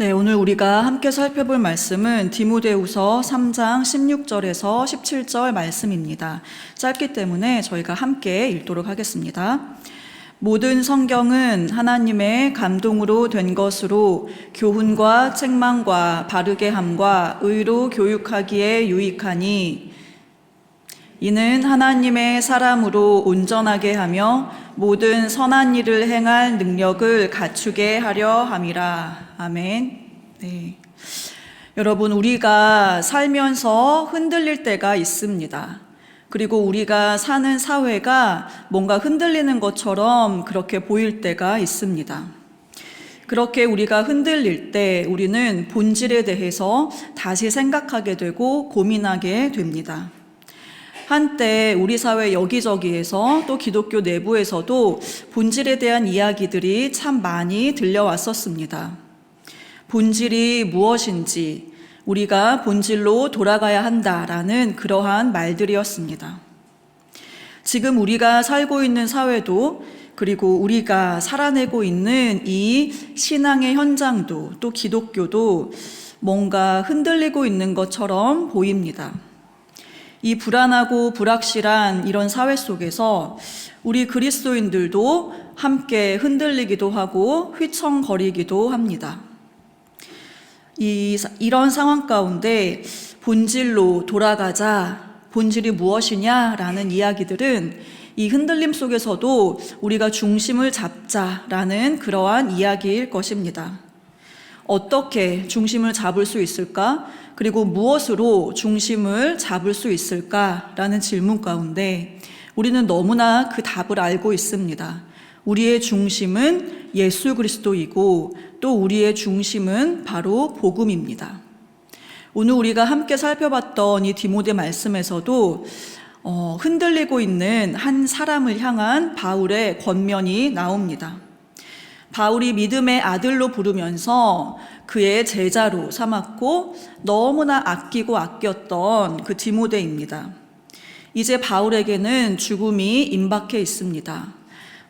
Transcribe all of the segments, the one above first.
네, 오늘 우리가 함께 살펴볼 말씀은 디모데후서 3장 16절에서 17절 말씀입니다. 짧기 때문에 저희가 함께 읽도록 하겠습니다. 모든 성경은 하나님의 감동으로 된 것으로 교훈과 책망과 바르게 함과 의로 교육하기에 유익하니 이는 하나님의 사람으로 온전하게 하며 모든 선한 일을 행할 능력을 갖추게 하려 함이라. 아멘. 네. 여러분, 우리가 살면서 흔들릴 때가 있습니다. 그리고 우리가 사는 사회가 뭔가 흔들리는 것처럼 그렇게 보일 때가 있습니다. 그렇게 우리가 흔들릴 때 우리는 본질에 대해서 다시 생각하게 되고 고민하게 됩니다. 한때 우리 사회 여기저기에서 또 기독교 내부에서도 본질에 대한 이야기들이 참 많이 들려왔었습니다. 본질이 무엇인지, 우리가 본질로 돌아가야 한다라는 그러한 말들이었습니다. 지금 우리가 살고 있는 사회도, 그리고 우리가 살아내고 있는 이 신앙의 현장도, 또 기독교도 뭔가 흔들리고 있는 것처럼 보입니다. 이 불안하고 불확실한 이런 사회 속에서 우리 그리스도인들도 함께 흔들리기도 하고 휘청거리기도 합니다. 이런 상황 가운데 본질로 돌아가자, 본질이 무엇이냐라는 이야기들은 이 흔들림 속에서도 우리가 중심을 잡자라는 그러한 이야기일 것입니다. 어떻게 중심을 잡을 수 있을까? 그리고 무엇으로 중심을 잡을 수 있을까라는 질문 가운데 우리는 너무나 그 답을 알고 있습니다. 우리의 중심은 예수 그리스도이고 또 우리의 중심은 바로 복음입니다. 오늘 우리가 함께 살펴봤던 이 디모데 말씀에서도 흔들리고 있는 한 사람을 향한 바울의 권면이 나옵니다. 바울이 믿음의 아들로 부르면서 그의 제자로 삼았고 너무나 아끼고 아꼈던 그 디모데입니다. 이제 바울에게는 죽음이 임박해 있습니다.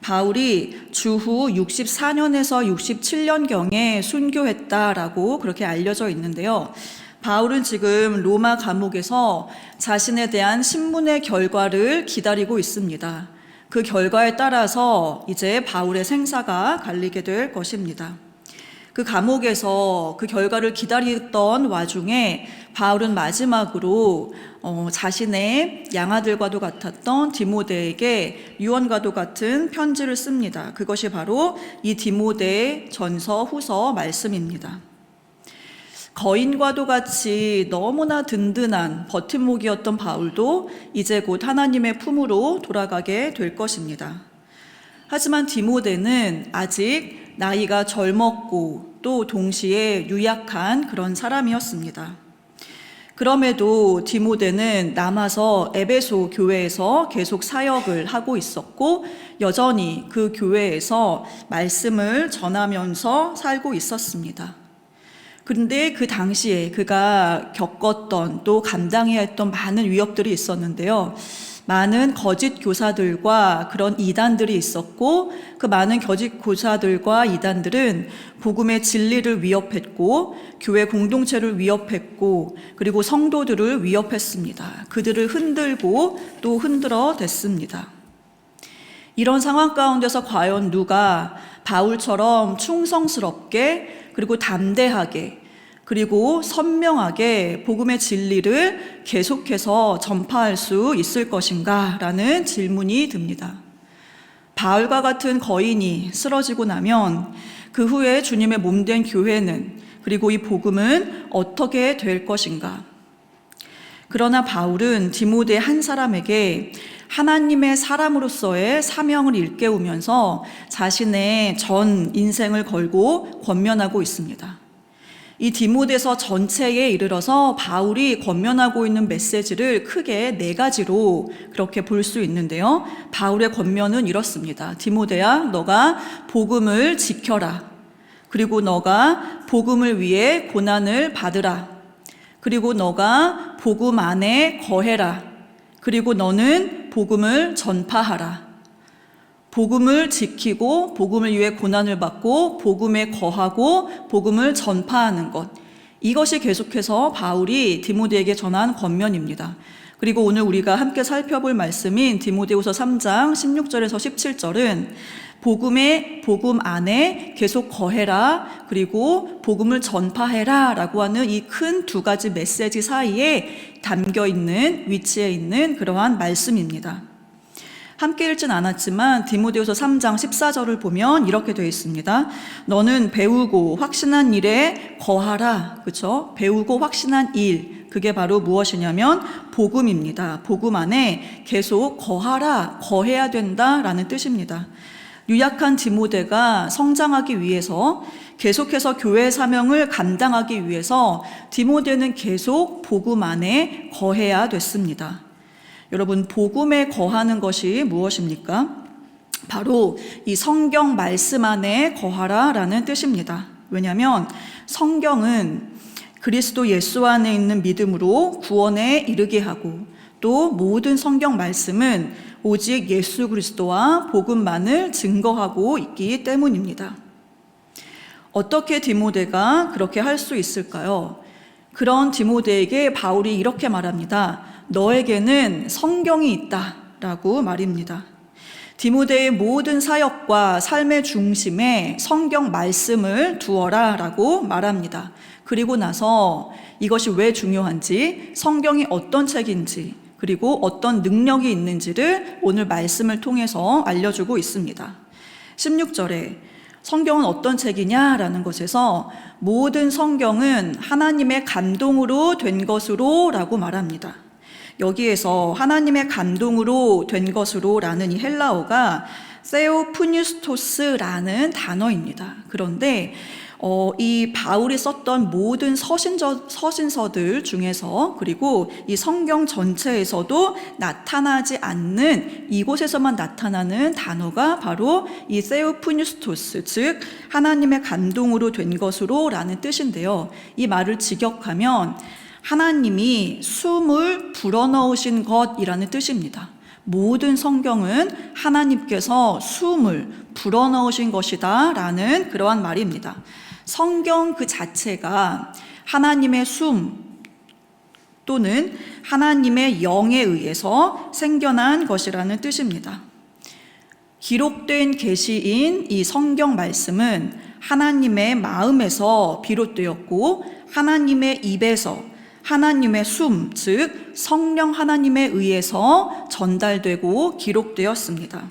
바울이 주후 64년에서 67년경에 순교했다라고 그렇게 알려져 있는데요. 바울은 지금 로마 감옥에서 자신에 대한 신문의 결과를 기다리고 있습니다. 그 결과에 따라서 이제 바울의 생사가 갈리게 될 것입니다. 그 감옥에서 그 결과를 기다리던 와중에 바울은 마지막으로 자신의 양아들과도 같았던 디모데에게 유언과도 같은 편지를 씁니다. 그것이 바로 이 디모데 전서 후서 말씀입니다. 거인과도 같이 너무나 든든한 버팀목이었던 바울도 이제 곧 하나님의 품으로 돌아가게 될 것입니다. 하지만 디모데는 아직 나이가 젊었고 또 동시에 유약한 그런 사람이었습니다. 그럼에도 디모데는 남아서 에베소 교회에서 계속 사역을 하고 있었고 여전히 그 교회에서 말씀을 전하면서 살고 있었습니다. 그런데 그 당시에 그가 겪었던 또 감당해야 했던 많은 위협들이 있었는데요. 많은 거짓 교사들과 그런 이단들이 있었고 그 많은 거짓 교사들과 이단들은 복음의 진리를 위협했고 교회 공동체를 위협했고 그리고 성도들을 위협했습니다. 그들을 흔들고 또 흔들어 댔습니다. 이런 상황 가운데서 과연 누가 바울처럼 충성스럽게 그리고 담대하게 그리고 선명하게 복음의 진리를 계속해서 전파할 수 있을 것인가 라는 질문이 듭니다. 바울과 같은 거인이 쓰러지고 나면 그 후에 주님의 몸된 교회는 그리고 이 복음은 어떻게 될 것인가? 그러나 바울은 디모데 한 사람에게 하나님의 사람으로서의 사명을 일깨우면서 자신의 전 인생을 걸고 권면하고 있습니다. 이 디모데서 전체에 이르러서 바울이 권면하고 있는 메시지를 크게 4가지로 그렇게 볼 수 있는데요. 바울의 권면은 이렇습니다. 디모데야, 너가 복음을 지켜라. 그리고 너가 복음을 위해 고난을 받으라. 그리고 너가 복음 안에 거해라. 그리고 너는 복음을 전파하라. 복음을 지키고 복음을 위해 고난을 받고 복음에 거하고 복음을 전파하는 것. 이것이 계속해서 바울이 디모데에게 전한 권면입니다. 그리고 오늘 우리가 함께 살펴볼 말씀인 디모데후서 3장 16절에서 17절은 복음 안에 계속 거해라, 그리고 복음을 전파해라 라고 하는 이 큰 두 가지 메시지 사이에 담겨 있는, 위치에 있는 그러한 말씀입니다. 함께 읽진 않았지만 디모데후서 3장 14절을 보면 이렇게 되어 있습니다. 너는 배우고 확신한 일에 거하라. 그렇죠? 배우고 확신한 일. 그게 바로 무엇이냐면 복음입니다. 복음 안에 계속 거하라, 거해야 된다라는 뜻입니다. 유약한 디모데가 성장하기 위해서, 계속해서 교회 사명을 감당하기 위해서 디모데는 계속 복음 안에 거해야 됐습니다. 여러분, 복음에 거하는 것이 무엇입니까? 바로 이 성경 말씀 안에 거하라 라는 뜻입니다. 왜냐하면 성경은 그리스도 예수 안에 있는 믿음으로 구원에 이르게 하고, 또 모든 성경 말씀은 오직 예수 그리스도와 복음만을 증거하고 있기 때문입니다. 어떻게 디모데가 그렇게 할 수 있을까요? 그런 디모데에게 바울이 이렇게 말합니다. 너에게는 성경이 있다 라고 말입니다. 디모데의 모든 사역과 삶의 중심에 성경 말씀을 두어라 라고 말합니다. 그리고 나서 이것이 왜 중요한지, 성경이 어떤 책인지, 그리고 어떤 능력이 있는지를 오늘 말씀을 통해서 알려주고 있습니다. 16절에 성경은 어떤 책이냐라는 것에서 모든 성경은 하나님의 감동으로 된 것으로 라고 말합니다. 여기에서 하나님의 감동으로 된 것으로 라는 이 헬라어가 세오푸뉴스토스라는 단어입니다. 그런데 이 바울이 썼던 모든 서신서들 중에서, 그리고 이 성경 전체에서도 나타나지 않는, 이곳에서만 나타나는 단어가 바로 이 세오푸뉴스토스, 즉 하나님의 감동으로 된 것으로 라는 뜻인데요. 이 말을 직역하면 하나님이 숨을 불어넣으신 것이라는 뜻입니다. 모든 성경은 하나님께서 숨을 불어넣으신 것이다 라는 그러한 말입니다. 성경 그 자체가 하나님의 숨 또는 하나님의 영에 의해서 생겨난 것이라는 뜻입니다. 기록된 계시인 이 성경 말씀은 하나님의 마음에서 비롯되었고, 하나님의 입에서, 하나님의 숨, 즉 성령 하나님에 의해서 전달되고 기록되었습니다.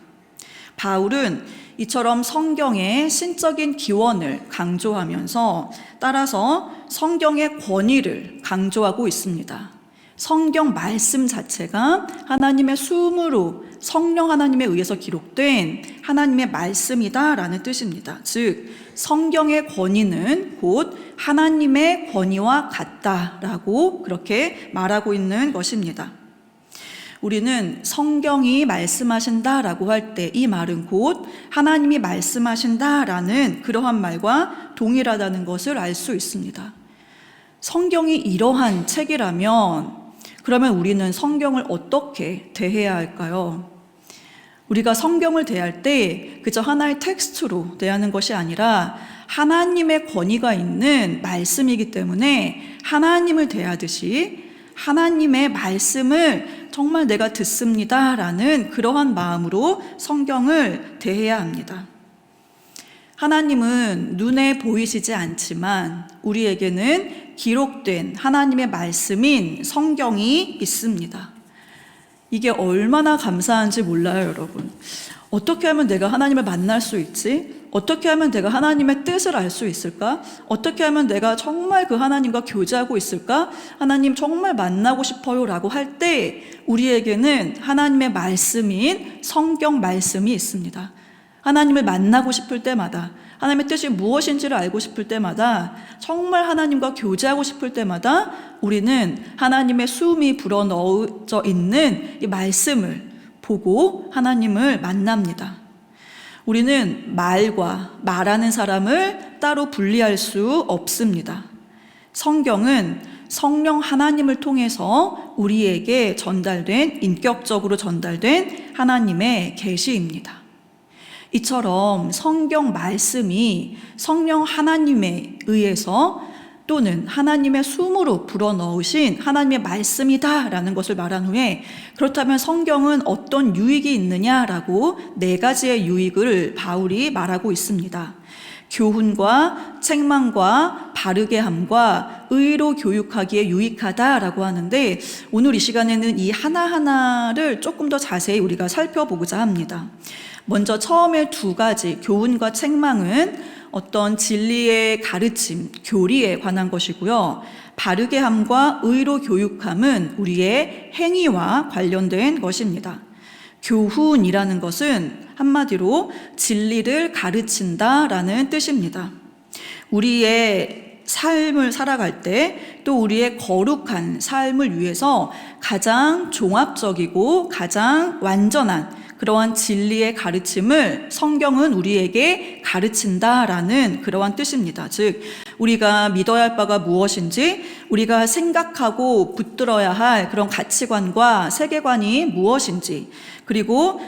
바울은 이처럼 성경의 신적인 기원을 강조하면서 따라서 성경의 권위를 강조하고 있습니다. 성경 말씀 자체가 하나님의 숨으로, 성령 하나님에 의해서 기록된 하나님의 말씀이다라는 뜻입니다. 즉 성경의 권위는 곧 하나님의 권위와 같다라고 그렇게 말하고 있는 것입니다. 우리는 성경이 말씀하신다라고 할 때 이 말은 곧 하나님이 말씀하신다라는 그러한 말과 동일하다는 것을 알 수 있습니다. 성경이 이러한 책이라면 그러면 우리는 성경을 어떻게 대해야 할까요? 우리가 성경을 대할 때 그저 하나의 텍스트로 대하는 것이 아니라 하나님의 권위가 있는 말씀이기 때문에 하나님을 대하듯이 하나님의 말씀을 정말 내가 듣습니다라는 그러한 마음으로 성경을 대해야 합니다. 하나님은 눈에 보이시지 않지만 우리에게는 기록된 하나님의 말씀인 성경이 있습니다. 이게 얼마나 감사한지 몰라요, 여러분. 어떻게 하면 내가 하나님을 만날 수 있지? 어떻게 하면 내가 하나님의 뜻을 알 수 있을까? 어떻게 하면 내가 정말 그 하나님과 교제하고 있을까? 하나님 정말 만나고 싶어요 라고 할 때 우리에게는 하나님의 말씀인 성경 말씀이 있습니다. 하나님을 만나고 싶을 때마다, 하나님의 뜻이 무엇인지를 알고 싶을 때마다, 정말 하나님과 교제하고 싶을 때마다 우리는 하나님의 숨이 불어넣어져 있는 이 말씀을 보고 하나님을 만납니다. 우리는 말과 말하는 사람을 따로 분리할 수 없습니다. 성경은 성령 하나님을 통해서 우리에게 전달된, 인격적으로 전달된 하나님의 계시입니다. 이처럼 성경 말씀이 성령 하나님에 의해서 또는 하나님의 숨으로 불어넣으신 하나님의 말씀이다라는 것을 말한 후에, 그렇다면 성경은 어떤 유익이 있느냐라고 4가지의 유익을 바울이 말하고 있습니다. 교훈과 책망과 바르게 함과 의로 교육하기에 유익하다라고 하는데, 오늘 이 시간에는 이 하나하나를 조금 더 자세히 우리가 살펴보고자 합니다. 먼저 처음에 2가지 교훈과 책망은 어떤 진리의 가르침, 교리에 관한 것이고요. 바르게 함과 의로 교육함은 우리의 행위와 관련된 것입니다. 교훈이라는 것은 한마디로 진리를 가르친다라는 뜻입니다. 우리의 삶을 살아갈 때 또 우리의 거룩한 삶을 위해서 가장 종합적이고 가장 완전한 그러한 진리의 가르침을 성경은 우리에게 가르친다라는 그러한 뜻입니다. 즉, 우리가 믿어야 할 바가 무엇인지, 우리가 생각하고 붙들어야 할 그런 가치관과 세계관이 무엇인지, 그리고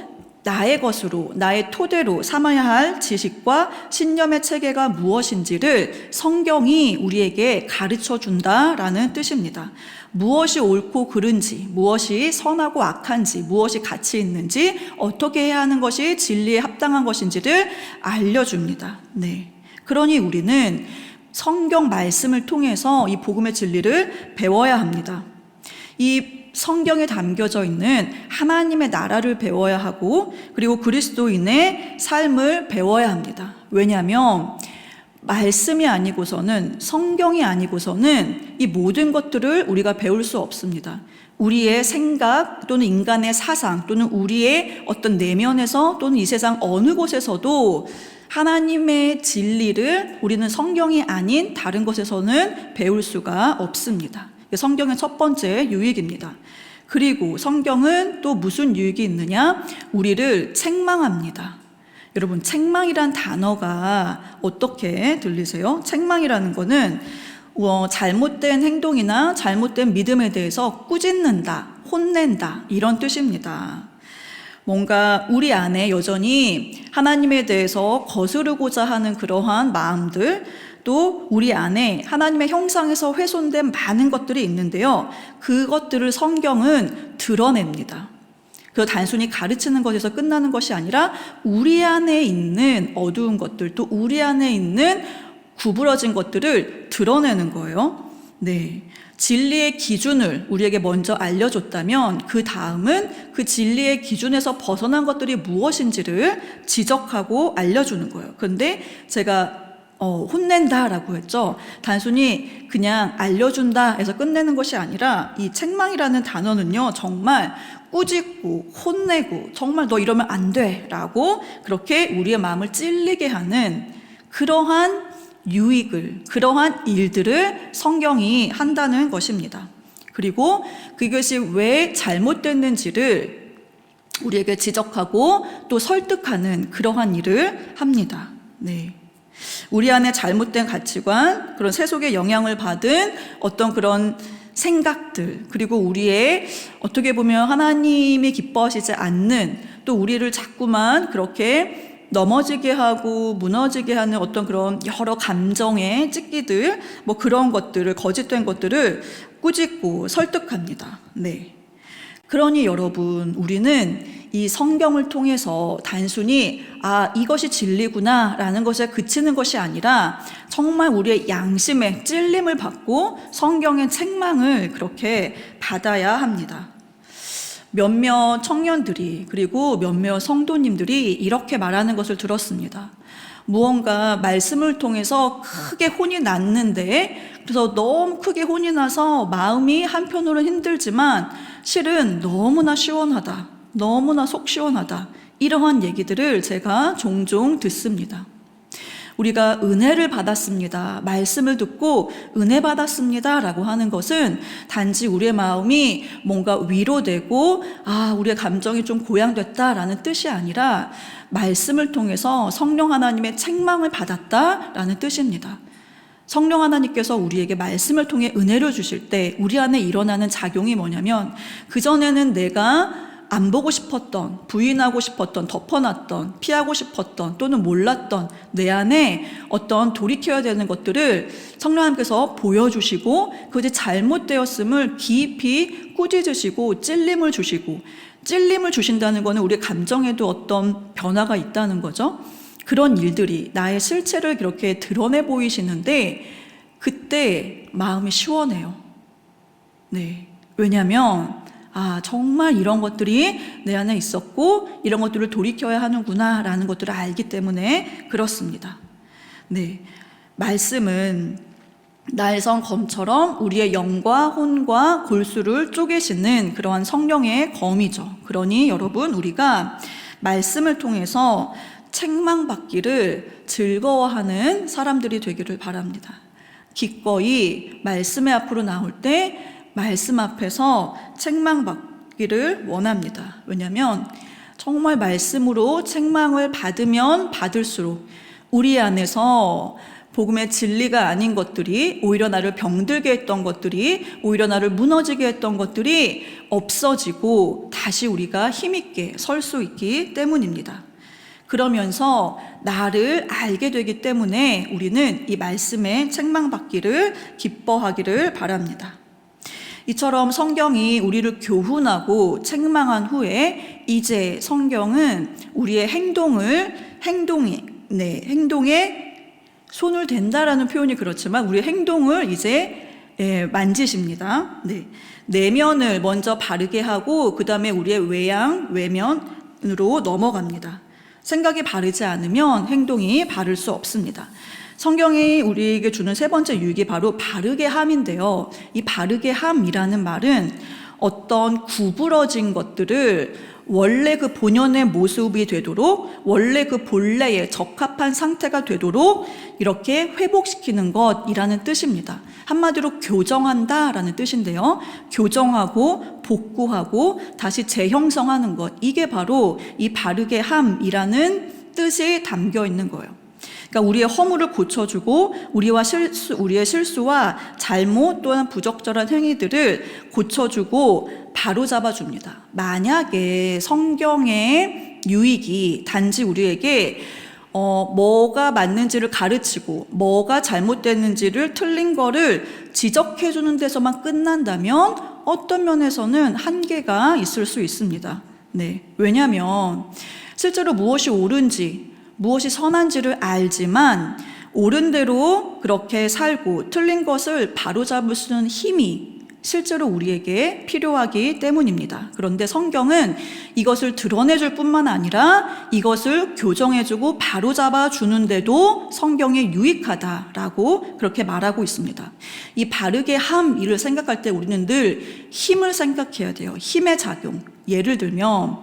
나의 것으로, 나의 토대로 삼아야 할 지식과 신념의 체계가 무엇인지를 성경이 우리에게 가르쳐 준다라는 뜻입니다. 무엇이 옳고 그른지, 무엇이 선하고 악한지, 무엇이 가치 있는지, 어떻게 해야 하는 것이 진리에 합당한 것인지를 알려줍니다. 네. 그러니 우리는 성경 말씀을 통해서 이 복음의 진리를 배워야 합니다. 이 성경에 담겨져 있는 하나님의 나라를 배워야 하고, 그리고 그리스도인의 삶을 배워야 합니다. 왜냐하면 말씀이 아니고서는, 성경이 아니고서는 이 모든 것들을 우리가 배울 수 없습니다. 우리의 생각 또는 인간의 사상 또는 우리의 어떤 내면에서 또는 이 세상 어느 곳에서도 하나님의 진리를 우리는 성경이 아닌 다른 것에서는 배울 수가 없습니다. 성경의 첫 번째 유익입니다. 그리고 성경은 또 무슨 유익이 있느냐? 우리를 책망합니다. 여러분, 책망이란 단어가 어떻게 들리세요? 책망이라는 거는 잘못된 행동이나 잘못된 믿음에 대해서 꾸짖는다, 혼낸다, 이런 뜻입니다. 뭔가 우리 안에 여전히 하나님에 대해서 거스르고자 하는 그러한 마음들, 또 우리 안에 하나님의 형상에서 훼손된 많은 것들이 있는데요. 그것들을 성경은 드러냅니다. 그래서 단순히 가르치는 것에서 끝나는 것이 아니라 우리 안에 있는 어두운 것들, 또 우리 안에 있는 구부러진 것들을 드러내는 거예요. 네. 진리의 기준을 우리에게 먼저 알려줬다면 그 다음은 그 진리의 기준에서 벗어난 것들이 무엇인지를 지적하고 알려주는 거예요. 그런데 제가 혼낸다라고 했죠. 단순히 그냥 알려준다 해서 끝내는 것이 아니라 이 책망이라는 단어는요, 정말 꾸짖고 혼내고 정말 너 이러면 안 돼 라고 그렇게 우리의 마음을 찔리게 하는 그러한 유익을, 그러한 일들을 성경이 한다는 것입니다. 그리고 그것이 왜 잘못됐는지를 우리에게 지적하고 또 설득하는 그러한 일을 합니다. 네. 우리 안에 잘못된 가치관, 그런 세속의 영향을 받은 어떤 그런 생각들, 그리고 우리의 어떻게 보면 하나님이 기뻐하시지 않는, 또 우리를 자꾸만 그렇게 넘어지게 하고 무너지게 하는 어떤 그런 여러 감정의 찢기들, 뭐 그런 것들을, 거짓된 것들을 꾸짖고 설득합니다. 네. 그러니 여러분, 우리는 이 성경을 통해서 단순히 이것이 진리구나 라는 것에 그치는 것이 아니라 정말 우리의 양심에 찔림을 받고 성경의 책망을 그렇게 받아야 합니다. 몇몇 청년들이, 그리고 몇몇 성도님들이 이렇게 말하는 것을 들었습니다. 무언가 말씀을 통해서 크게 혼이 났는데, 그래서 너무 크게 혼이 나서 마음이 한편으로는 힘들지만 실은 너무나 시원하다, 너무나 속 시원하다, 이러한 얘기들을 제가 종종 듣습니다. 우리가 은혜를 받았습니다, 말씀을 듣고 은혜 받았습니다 라고 하는 것은 단지 우리의 마음이 뭔가 위로되고 우리의 감정이 좀 고양됐다라는 뜻이 아니라 말씀을 통해서 성령 하나님의 책망을 받았다라는 뜻입니다. 성령 하나님께서 우리에게 말씀을 통해 은혜를 주실 때 우리 안에 일어나는 작용이 뭐냐면, 그전에는 내가 안 보고 싶었던, 부인하고 싶었던, 덮어놨던, 피하고 싶었던 또는 몰랐던 내 안에 어떤 돌이켜야 되는 것들을 성령 하나님께서 보여주시고 그것이 잘못되었음을 깊이 꾸짖으시고 찔림을 주시고, 찔림을 주신다는 것은 우리의 감정에도 어떤 변화가 있다는 거죠. 그런 일들이 나의 실체를 그렇게 드러내 보이시는데 그때 마음이 시원해요. 네. 왜냐하면 정말 이런 것들이 내 안에 있었고 이런 것들을 돌이켜야 하는구나 라는 것들을 알기 때문에 그렇습니다. 네, 말씀은 날선 검처럼 우리의 영과 혼과 골수를 쪼개시는 그러한 성령의 검이죠. 그러니 여러분, 우리가 말씀을 통해서 책망받기를 즐거워하는 사람들이 되기를 바랍니다. 기꺼이 말씀의 앞으로 나올 때 말씀 앞에서 책망받기를 원합니다. 왜냐하면 정말 말씀으로 책망을 받으면 받을수록 우리 안에서 복음의 진리가 아닌 것들이, 오히려 나를 병들게 했던 것들이, 오히려 나를 무너지게 했던 것들이 없어지고 다시 우리가 힘있게 설 수 있기 때문입니다. 그러면서 나를 알게 되기 때문에 우리는 이 말씀에 책망받기를 기뻐하기를 바랍니다. 이처럼 성경이 우리를 교훈하고 책망한 후에 이제 성경은 우리의 행동에 손을 댄다라는 표현이 그렇지만 우리의 행동을 이제 만지십니다. 네. 내면을 먼저 바르게 하고 그 다음에 우리의 외면으로 넘어갑니다. 생각이 바르지 않으면 행동이 바를 수 없습니다. 성경이 우리에게 주는 세 번째 유익이 바로 바르게 함인데요. 이 바르게 함이라는 말은 어떤 구부러진 것들을 원래 그 본연의 모습이 되도록, 원래 그 본래의 적합한 상태가 되도록 이렇게 회복시키는 것이라는 뜻입니다. 한마디로 교정한다라는 뜻인데요. 교정하고 복구하고 다시 재형성하는 것, 이게 바로 이 바르게 함이라는 뜻이 담겨 있는 거예요. 그러니까 우리의 허물을 고쳐주고 우리의 실수와 잘못 또한 부적절한 행위들을 고쳐주고 바로잡아줍니다. 만약에 성경의 유익이 단지 우리에게 뭐가 맞는지를 가르치고 뭐가 잘못됐는지를, 틀린 거를 지적해주는 데서만 끝난다면 어떤 면에서는 한계가 있을 수 있습니다. 네. 왜냐하면 실제로 무엇이 옳은지, 무엇이 선한지를 알지만 옳은 대로 그렇게 살고 틀린 것을 바로잡을 수 있는 힘이 실제로 우리에게 필요하기 때문입니다. 그런데 성경은 이것을 드러내줄 뿐만 아니라 이것을 교정해주고 바로잡아 주는데도 성경이 유익하다라고 그렇게 말하고 있습니다. 이 바르게 함을 생각할 때 우리는 늘 힘을 생각해야 돼요. 힘의 작용. 예를 들면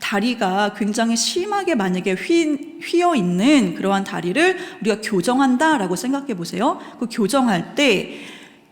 다리가 굉장히 심하게 만약에 휘어 있는 그러한 다리를 우리가 교정한다라고 생각해 보세요. 그 교정할 때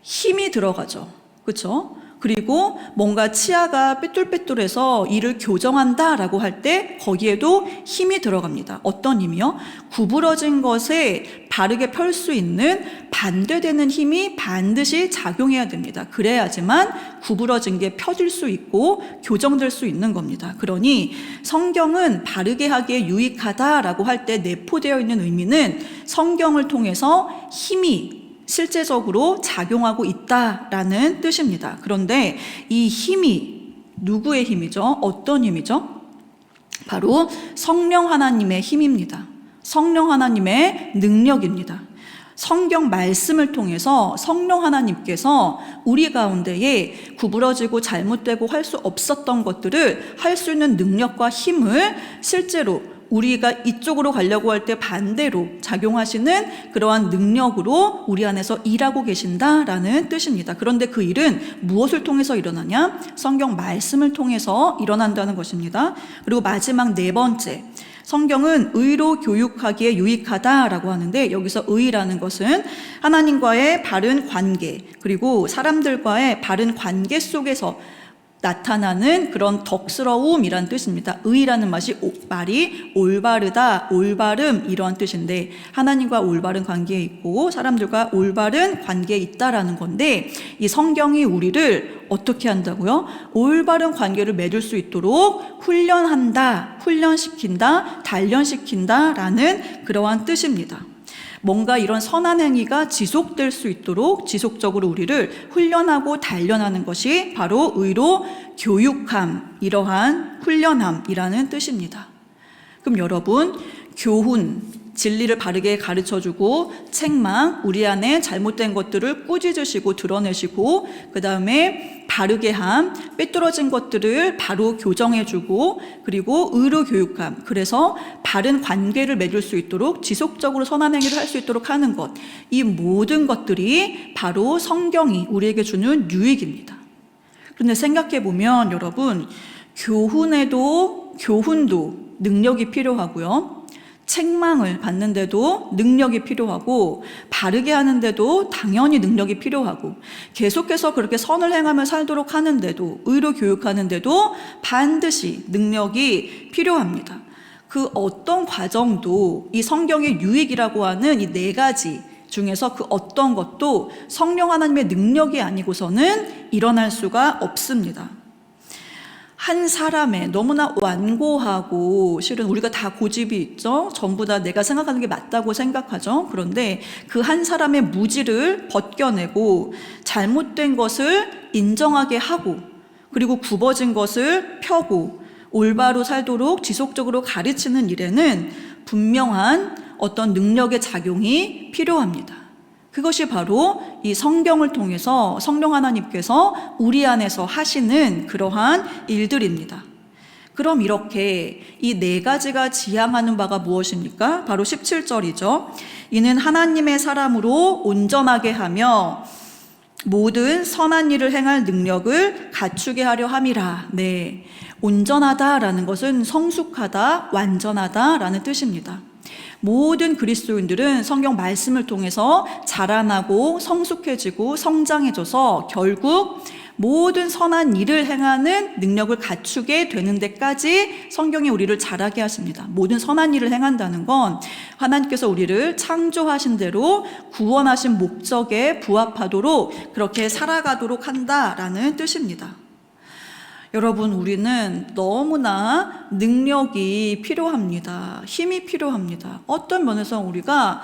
힘이 들어가죠. 그렇죠? 그리고 뭔가 치아가 삐뚤빼뚤해서 이를 교정한다라고 할 때 거기에도 힘이 들어갑니다. 어떤 힘이요? 구부러진 것에 바르게 펼 수 있는 반대되는 힘이 반드시 작용해야 됩니다. 그래야지만 구부러진 게 펴질 수 있고 교정될 수 있는 겁니다. 그러니 성경은 바르게 하기에 유익하다라고 할 때 내포되어 있는 의미는 성경을 통해서 힘이 실제적으로 작용하고 있다라는 뜻입니다. 그런데 이 힘이 누구의 힘이죠? 어떤 힘이죠? 바로 성령 하나님의 힘입니다. 성령 하나님의 능력입니다. 성경 말씀을 통해서 성령 하나님께서 우리 가운데에 구부러지고 잘못되고 할 수 없었던 것들을 할 수 있는 능력과 힘을 실제로 우리가 이쪽으로 가려고 할 때 반대로 작용하시는 그러한 능력으로 우리 안에서 일하고 계신다라는 뜻입니다. 그런데 그 일은 무엇을 통해서 일어나냐? 성경 말씀을 통해서 일어난다는 것입니다. 그리고 마지막 네 번째, 성경은 의로 교육하기에 유익하다라고 하는데 여기서 의라는 것은 하나님과의 바른 관계, 그리고 사람들과의 바른 관계 속에서 나타나는 그런 덕스러움이란 뜻입니다. 의라는 말이 올바르다, 올바름 이러한 뜻인데 하나님과 올바른 관계에 있고 사람들과 올바른 관계에 있다라는 건데 이 성경이 우리를 어떻게 한다고요? 올바른 관계를 맺을 수 있도록 훈련한다, 훈련시킨다, 단련시킨다라는 그러한 뜻입니다. 뭔가 이런 선한 행위가 지속될 수 있도록 지속적으로 우리를 훈련하고 단련하는 것이 바로 의로 교육함, 이러한 훈련함이라는 뜻입니다. 그럼 여러분, 교훈, 진리를 바르게 가르쳐주고 책망, 우리 안에 잘못된 것들을 꾸짖으시고 드러내시고 그 다음에 바르게 함, 삐뚤어진 것들을 바로 교정해주고 그리고 의로 교육함, 그래서 바른 관계를 맺을 수 있도록 지속적으로 선한 행위를 할 수 있도록 하는 것, 이 모든 것들이 바로 성경이 우리에게 주는 유익입니다. 그런데 생각해보면 여러분, 교훈도 능력이 필요하고요, 책망을 받는데도 능력이 필요하고 바르게 하는데도 당연히 능력이 필요하고 계속해서 그렇게 선을 행하며 살도록 하는데도 의로 교육하는데도 반드시 능력이 필요합니다. 그 어떤 과정도 이 성경의 유익이라고 하는 이 4가지 중에서 그 어떤 것도 성령 하나님의 능력이 아니고서는 일어날 수가 없습니다. 한 사람의 너무나 완고하고 실은 우리가 다 고집이 있죠. 전부 다 내가 생각하는 게 맞다고 생각하죠. 그런데 그 한 사람의 무지를 벗겨내고 잘못된 것을 인정하게 하고 그리고 굽어진 것을 펴고 올바로 살도록 지속적으로 가르치는 일에는 분명한 어떤 능력의 작용이 필요합니다. 그것이 바로 이 성경을 통해서 성령 하나님께서 우리 안에서 하시는 그러한 일들입니다. 그럼 이렇게 이 4가지가 지향하는 바가 무엇입니까? 바로 17절이죠. 이는 하나님의 사람으로 온전하게 하며 모든 선한 일을 행할 능력을 갖추게 하려 함이라. 네, 온전하다라는 것은 성숙하다, 완전하다라는 뜻입니다. 모든 그리스도인들은 성경 말씀을 통해서 자라나고 성숙해지고 성장해져서 결국 모든 선한 일을 행하는 능력을 갖추게 되는 데까지 성경이 우리를 자라게 하십니다. 모든 선한 일을 행한다는 건 하나님께서 우리를 창조하신 대로 구원하신 목적에 부합하도록 그렇게 살아가도록 한다라는 뜻입니다. 여러분, 우리는 너무나 능력이 필요합니다. 힘이 필요합니다. 어떤 면에서 우리가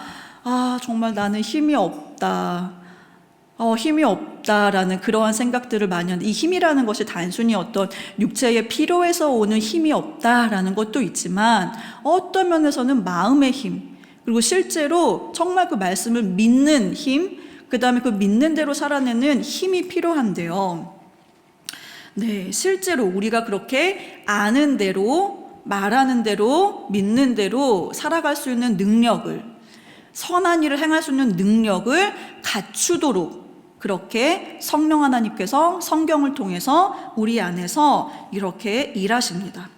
정말 나는 힘이 없다. 힘이 없다라는 그러한 생각들을 많이 하는데 이 힘이라는 것이 단순히 어떤 육체의 피로에서 오는 힘이 없다라는 것도 있지만 어떤 면에서는 마음의 힘, 그리고 실제로 정말 그 말씀을 믿는 힘, 그 다음에 그 믿는 대로 살아내는 힘이 필요한데요. 네, 실제로 우리가 그렇게 아는 대로, 말하는 대로, 믿는 대로 살아갈 수 있는 능력을, 선한 일을 행할 수 있는 능력을 갖추도록 그렇게 성령 하나님께서 성경을 통해서 우리 안에서 이렇게 일하십니다.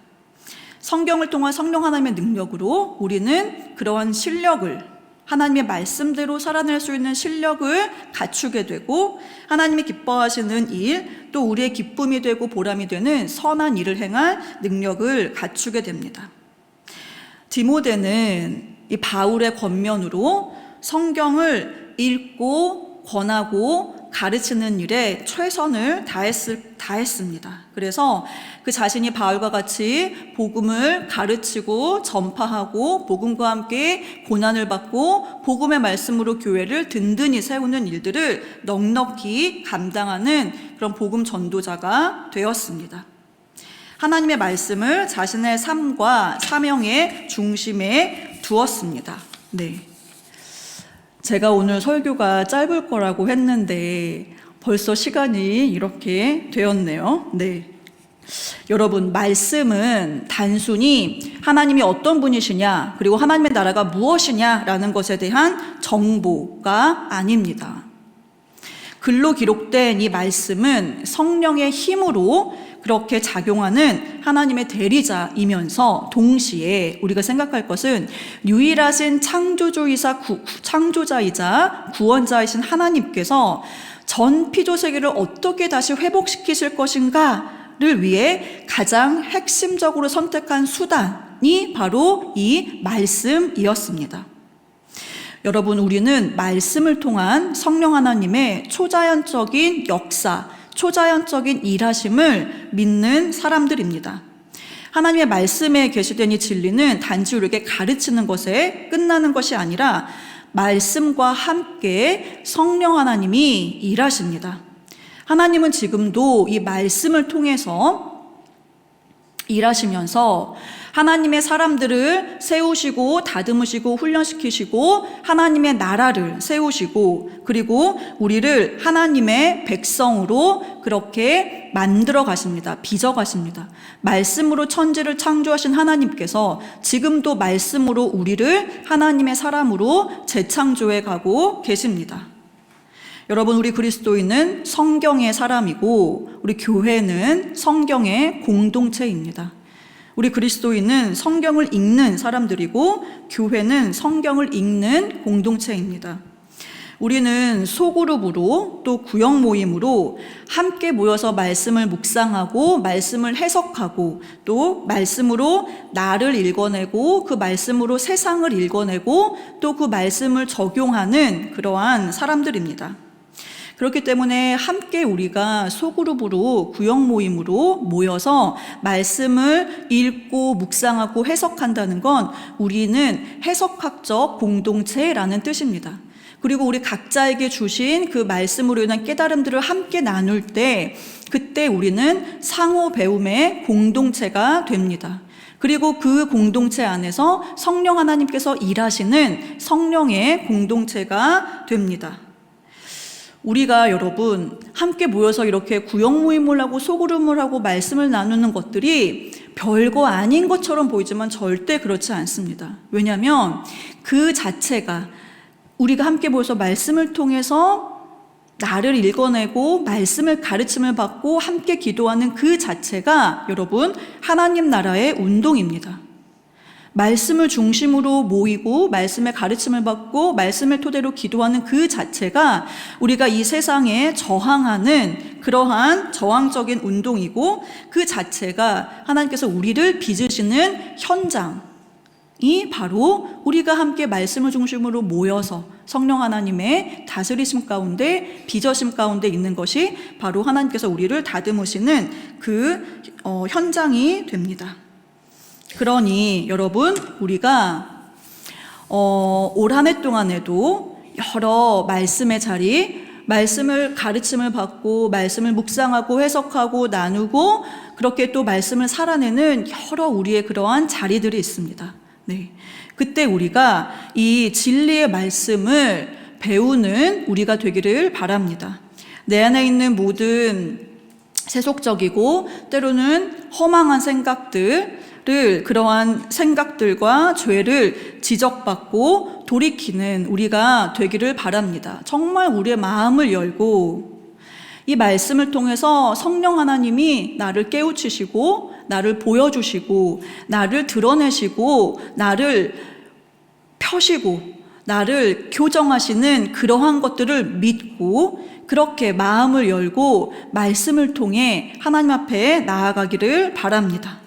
성경을 통한 성령 하나님의 능력으로 우리는 그러한 실력을, 하나님의 말씀대로 살아낼 수 있는 실력을 갖추게 되고 하나님이 기뻐하시는 일, 또 우리의 기쁨이 되고 보람이 되는 선한 일을 행할 능력을 갖추게 됩니다. 디모데는 이 바울의 권면으로 성경을 읽고 권하고 가르치는 일에 최선을 다했습니다. 그래서 그 자신이 바울과 같이 복음을 가르치고 전파하고 복음과 함께 고난을 받고 복음의 말씀으로 교회를 든든히 세우는 일들을 넉넉히 감당하는 그런 복음 전도자가 되었습니다. 하나님의 말씀을 자신의 삶과 사명의 중심에 두었습니다. 네. 제가 오늘 설교가 짧을 거라고 했는데 벌써 시간이 이렇게 되었네요. 네. 여러분, 말씀은 단순히 하나님이 어떤 분이시냐, 그리고 하나님의 나라가 무엇이냐라는 것에 대한 정보가 아닙니다. 글로 기록된 이 말씀은 성령의 힘으로 그렇게 작용하는 하나님의 대리자이면서 동시에 우리가 생각할 것은 유일하신 창조자이자 구원자이신 하나님께서 전 피조 세계를 어떻게 다시 회복시키실 것인가 나라를 위해 가장 핵심적으로 선택한 수단이 바로 이 말씀이었습니다. 여러분, 우리는 말씀을 통한 성령 하나님의 초자연적인 역사, 초자연적인 일하심을 믿는 사람들입니다. 하나님의 말씀에 계시된 이 진리는 단지 우리에게 가르치는 것에 끝나는 것이 아니라 말씀과 함께 성령 하나님이 일하십니다. 하나님은 지금도 이 말씀을 통해서 일하시면서 하나님의 사람들을 세우시고 다듬으시고 훈련시키시고 하나님의 나라를 세우시고 그리고 우리를 하나님의 백성으로 그렇게 만들어 가십니다. 빚어 가십니다. 말씀으로 천지를 창조하신 하나님께서 지금도 말씀으로 우리를 하나님의 사람으로 재창조해 가고 계십니다. 여러분, 우리 그리스도인은 성경의 사람이고 우리 교회는 성경의 공동체입니다. 우리 그리스도인은 성경을 읽는 사람들이고 교회는 성경을 읽는 공동체입니다. 우리는 소그룹으로 또 구역 모임으로 함께 모여서 말씀을 묵상하고 말씀을 해석하고 또 말씀으로 나를 읽어내고 그 말씀으로 세상을 읽어내고 또 그 말씀을 적용하는 그러한 사람들입니다. 그렇기 때문에 함께 우리가 소그룹으로 구역 모임으로 모여서 말씀을 읽고 묵상하고 해석한다는 건 우리는 해석학적 공동체라는 뜻입니다. 그리고 우리 각자에게 주신 그 말씀으로 인한 깨달음들을 함께 나눌 때 그때 우리는 상호 배움의 공동체가 됩니다. 그리고 그 공동체 안에서 성령 하나님께서 일하시는 성령의 공동체가 됩니다. 우리가 여러분 함께 모여서 이렇게 구역 모임을 하고 소그룹을 하고 말씀을 나누는 것들이 별거 아닌 것처럼 보이지만 절대 그렇지 않습니다. 왜냐하면 그 자체가 우리가 함께 모여서 말씀을 통해서 나를 읽어내고 말씀을 가르침을 받고 함께 기도하는 그 자체가 여러분 하나님 나라의 운동입니다. 말씀을 중심으로 모이고 말씀의 가르침을 받고 말씀을 토대로 기도하는 그 자체가 우리가 이 세상에 저항하는 그러한 저항적인 운동이고 그 자체가 하나님께서 우리를 빚으시는 현장이 바로 우리가 함께 말씀을 중심으로 모여서 성령 하나님의 다스리심 가운데 빚어심 가운데 있는 것이 바로 하나님께서 우리를 다듬으시는 그 현장이 됩니다. 그러니 여러분 우리가 올 한 해 동안에도 여러 말씀의 자리, 말씀을 가르침을 받고 말씀을 묵상하고 해석하고 나누고 그렇게 또 말씀을 살아내는 여러 우리의 그러한 자리들이 있습니다. 네, 그때 우리가 이 진리의 말씀을 배우는 우리가 되기를 바랍니다. 내 안에 있는 모든 세속적이고 때로는 허망한 생각들 그러한 생각들과 죄를 지적받고 돌이키는 우리가 되기를 바랍니다. 정말 우리의 마음을 열고 이 말씀을 통해서 성령 하나님이 나를 깨우치시고 나를 보여주시고 나를 드러내시고 나를 펴시고 나를 교정하시는 그러한 것들을 믿고 그렇게 마음을 열고 말씀을 통해 하나님 앞에 나아가기를 바랍니다.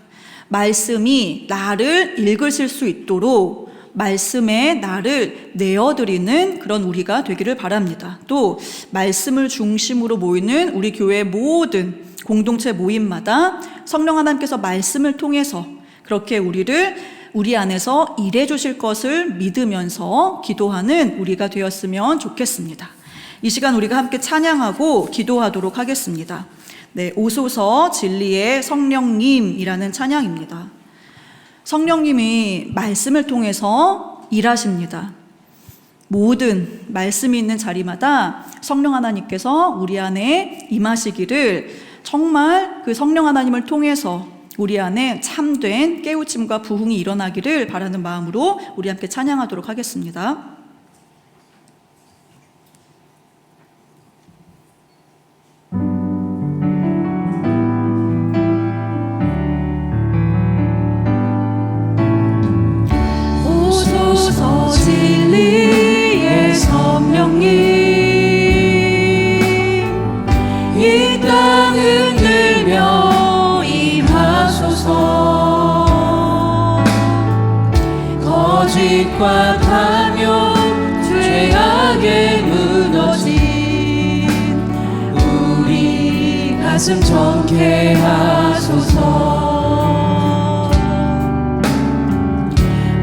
말씀이 나를 읽으실 수 있도록 말씀에 나를 내어드리는 그런 우리가 되기를 바랍니다. 또 말씀을 중심으로 모이는 우리 교회의 모든 공동체 모임마다 성령 하나님께서 말씀을 통해서 그렇게 우리 안에서 일해 주실 것을 믿으면서 기도하는 우리가 되었으면 좋겠습니다. 이 시간 우리가 함께 찬양하고 기도하도록 하겠습니다. 네, 오소서 진리의 성령님이라는 찬양입니다. 성령님이 말씀을 통해서 일하십니다. 모든 말씀이 있는 자리마다 성령 하나님께서 우리 안에 임하시기를 정말 그 성령 하나님을 통해서 우리 안에 참된 깨우침과 부흥이 일어나기를 바라는 마음으로 우리 함께 찬양하도록 하겠습니다. 진리의 성령님 이 땅 흔들며 빛과 타며 죄악에 무너진 우리 가슴 정케하소서.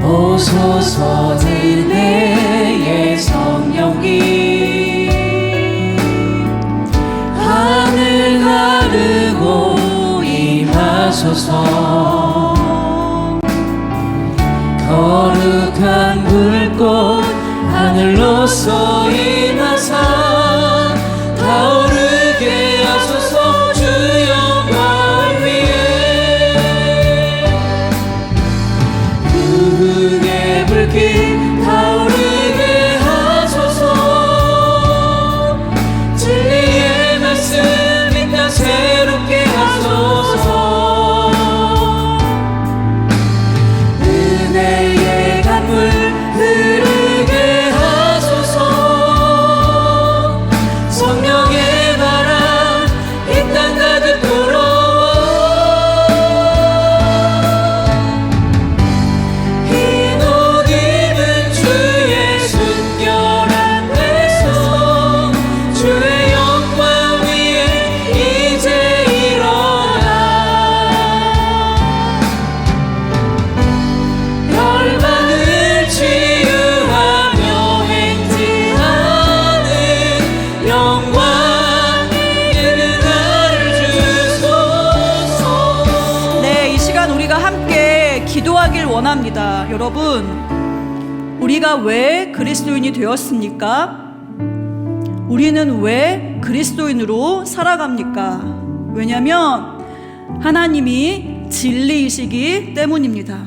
오소서 은혜의 성령이 하늘 가르고 임하소서. 거룩한 불꽃 하늘로서 임하사 타오르게 하소서. 주 영광 위에 부흥의 불길 타오르게 하소서. 진리의 말씀 이 땅 새롭게 하소서. 은혜의 강물 흐르게 하소서. 성령의 바람 이 땅 가득 불어와 흰 옷 입은 주의 순결한 백성 주의 영광 위에 이제 일어나 열방을 치유하며 행진하는 영광의 은혜를 주소서. 네, 이 시간 우리가 함께 기도하길 원합니다. 여러분, 우리가 왜 그리스도인이 되었습니까? 우리는 왜 그리스도인으로 살아갑니까? 왜냐하면 하나님이 진리이시기 때문입니다.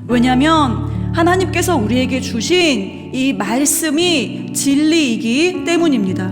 왜냐하면 하나님께서 우리에게 주신 이 말씀이 진리이기 때문입니다.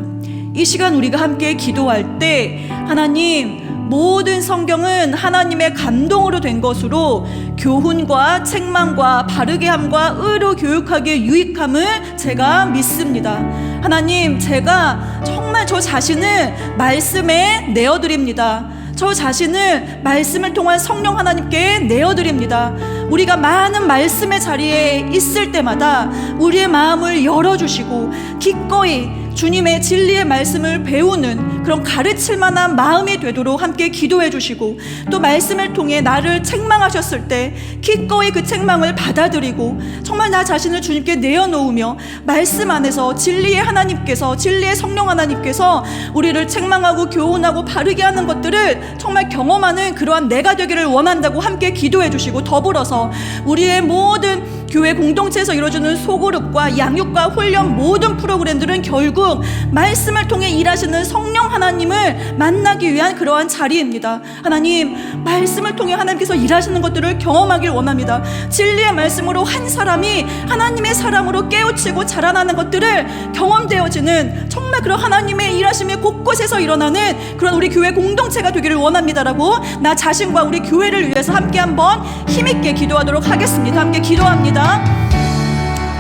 이 시간 우리가 함께 기도할 때 하나님, 모든 성경은 하나님의 감동으로 된 것으로 교훈과 책망과 바르게함과 의로 교육하기에 유익함을 제가 믿습니다. 하나님, 제가 정말 저 자신을 말씀에 내어드립니다. 저 자신을 말씀을 통한 성령 하나님께 내어드립니다. 우리가 많은 말씀의 자리에 있을 때마다 우리의 마음을 열어주시고 기꺼이 주님의 진리의 말씀을 배우는 그런 가르칠 만한 마음이 되도록 함께 기도해 주시고, 또 말씀을 통해 나를 책망하셨을 때 기꺼이 그 책망을 받아들이고 정말 나 자신을 주님께 내어놓으며 말씀 안에서 진리의 하나님께서, 진리의 성령 하나님께서 우리를 책망하고 교훈하고 바르게 하는 것들을 정말 경험하는 그러한 내가 되기를 원한다고 함께 기도해 주시고, 더불어서 우리의 모든 교회 공동체에서 이루어지는 소그룹과 양육과 훈련 모든 프로그램들은 결국 말씀을 통해 일하시는 성령 하나님을 만나기 위한 그러한 자리입니다. 하나님, 말씀을 통해 하나님께서 일하시는 것들을 경험하길 원합니다. 진리의 말씀으로 한 사람이 하나님의 사람으로 깨우치고 자라나는 것들을 경험되어지는 정말 그런 하나님의 일하심이 곳곳에서 일어나는 그런 우리 교회 공동체가 되기를 원합니다라고 나 자신과 우리 교회를 위해서 함께 한번 힘있게 기도하도록 하겠습니다. 함께 기도합니다.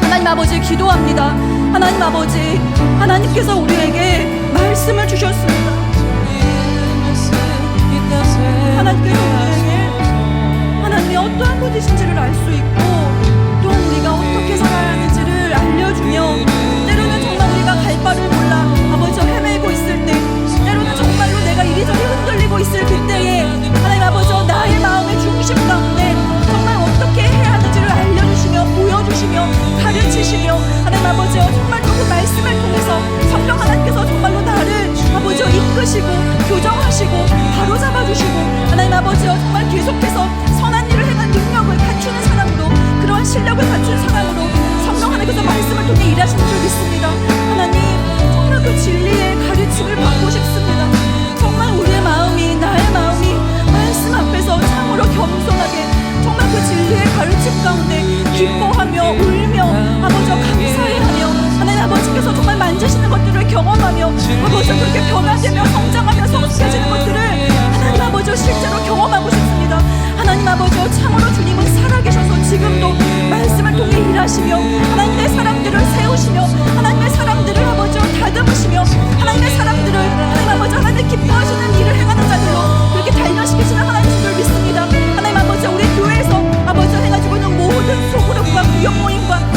하나님 아버지, 기도합니다. 하나님 아버지, 하나님께서 우리에게 말씀을 주셨습니다. 하나님께서 우리에게 하나님이 어떠한 분이신지를 알 수 있고, 또한 우리가 어떻게 살아야 하는지를 알려주며, 때로는 정말 우리가 갈 바를 몰라 아버지 헤매고 있을 때, 때로는 정말로 내가 이리저리 흔들리고 있을 그때에 하나님 아버지 나의 마음의 중심 가운데 정말 어떻게 해야 하는지를 알려주시며 보여주시며 가르치시며, 하나님 아버지 정말 그 말씀을 통해서 성령 하나님께서 정말로 나를 아버지 이끄시고 교정하시고 바로잡아주시고, 하나님 아버지 정말 계속해서 선한 일을 행한 능력을 갖추는 사람으로, 그러한 실력을 갖춘 사람으로 성령 하나님께서 말씀을 통해 일하시는 줄 믿습니다. 하나님, 정말 그 진리의 가르침을 받고 싶습니다. 정말 우리의 마음이, 나의 마음이 말씀 앞에서 참으로 겸손하게 정말 그 진리의 가르침 가운데 기뻐하며 울며 아버지 감사해하며, 하나님 아버지께서 정말 만지시는 것들을 경험하며 아버지 그렇게 변화되며 성장하며 성숙해지는 것들을 하나님 아버지 실제로 경험하고 싶습니다. 하나님 아버지 참으로 주님은 살아계셔서 지금도 말씀을 통해 일하시며 하나님의 사람들을 세우시며 하나님의 사람들을 아버지 다듬으시며 하나님의 사람들을 하나님 아버지 하나님 기뻐하시는 일을 행하는 자들로 그렇게 단련시키시는 하나님인 줄 믿습니다. 하나님 아버지 우리 교회에서 아버지 행하시고 있는 모든 소그룹과 구역 모임과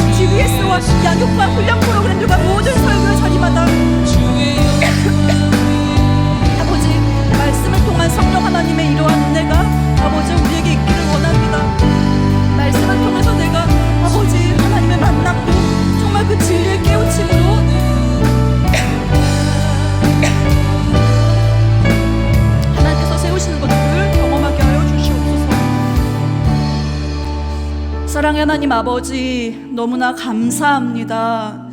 사랑의 하나님 아버지, 너무나 감사합니다.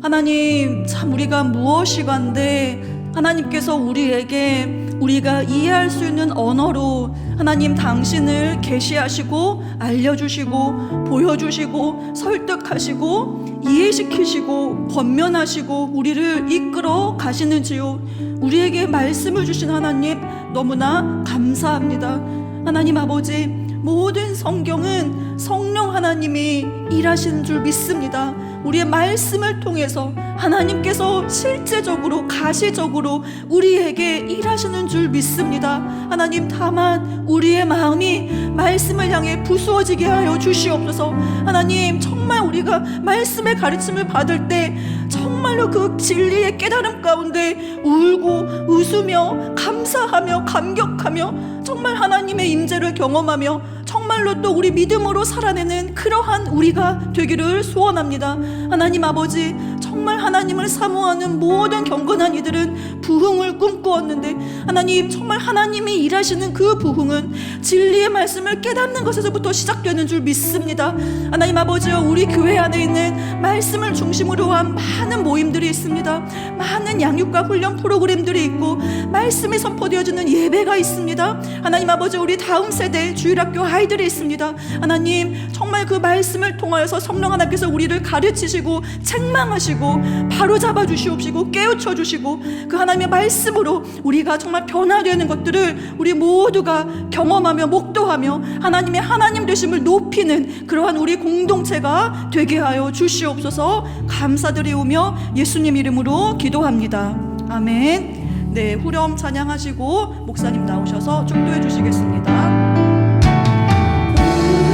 하나님, 참 우리가 무엇이간데 하나님께서 우리에게 우리가 이해할 수 있는 언어로 하나님 당신을 계시하시고 알려주시고 보여주시고 설득하시고 이해시키시고 권면하시고 우리를 이끌어 가시는지요. 우리에게 말씀을 주신 하나님 너무나 감사합니다. 하나님 아버지, 모든 성경은 성령 하나님이 일하시는 줄 믿습니다. 우리의 말씀을 통해서 하나님께서 실제적으로 가시적으로 우리에게 일하시는 줄 믿습니다. 하나님, 다만 우리의 마음이 말씀을 향해 부수어지게 하여 주시옵소서. 하나님, 정말 우리가 말씀의 가르침을 받을 때 정말로 그 진리의 깨달음 가운데 울고 웃으며 감사하며 감격하며 정말 하나님의 임재를 경험하며 정말로 또 우리 믿음으로 살아내는 그러한 우리가 되기를 소원합니다. 하나님 아버지, 정말 하나님을 사모하는 모든 경건한 이들은 부흥을 꿈꾸었는데 하나님, 정말 하나님이 일하시는 그 부흥은 진리의 말씀을 깨닫는 것에서부터 시작되는 줄 믿습니다. 하나님 아버지여, 우리 교회 안에 있는 말씀을 중심으로 한 많은 모임들이 있습니다. 많은 양육과 훈련 프로그램들이 있고 말씀이 선포되어지는 예배가 있습니다. 하나님 아버지, 우리 다음 세대 주일학교 아이들이 있습니다. 하나님, 정말 그 말씀을 통하여서 성령 하나님께서 우리를 가르치시고 책망하시고 바로잡아 주시옵시고 깨우쳐 주시고 그 하나님의 말씀으로 우리가 정말 변화되는 것들을 우리 모두가 경험하며 목도하며 하나님의 하나님 되심을 높이는 그러한 우리 공동체가 되게 하여 주시옵소서. 감사드리오며 예수님 이름으로 기도합니다. 아멘. 네, 후렴 찬양하시고 목사님 나오셔서 축도해 주시겠습니다.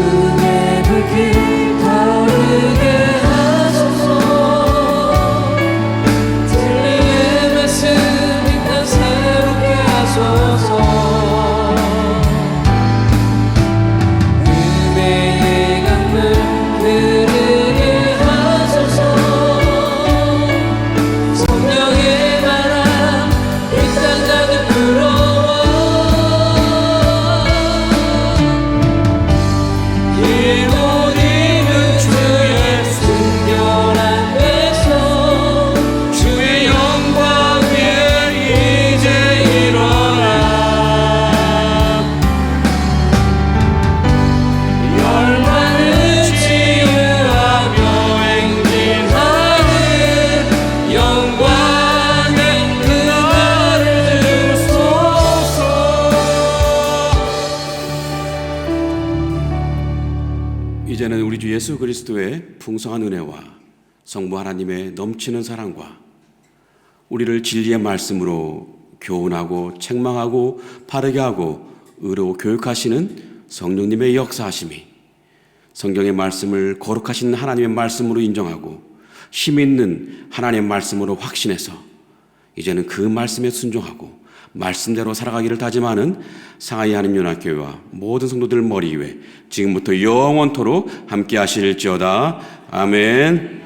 은혜의 불길 타오르게 하소서. 진리의 말씀 일단 새롭게 하소서. 은혜의 강물 흐르게 하소서. 성령의 바람 이 땅 가득 불어와. 일못 입은 주의 순결한 데서 주의 영광 위에 이제 일어나. 열반을 치유하며 행진하는 영광의 그날을 주소서. 이제는 우리 주 예수 그리스도의 풍성한 은혜와 성부 하나님의 넘치는 사랑과 우리를 진리의 말씀으로 교훈하고 책망하고 바르게 하고 의로 교육하시는 성령님의 역사하심이 성경의 말씀을 거룩하신 하나님의 말씀으로 인정하고 힘 있는 하나님의 말씀으로 확신해서 이제는 그 말씀에 순종하고 말씀대로 살아가기를 다짐하는 상하이 한인연합교회와 모든 성도들 머리 위에 지금부터 영원토록 함께 하실지어다. 아멘.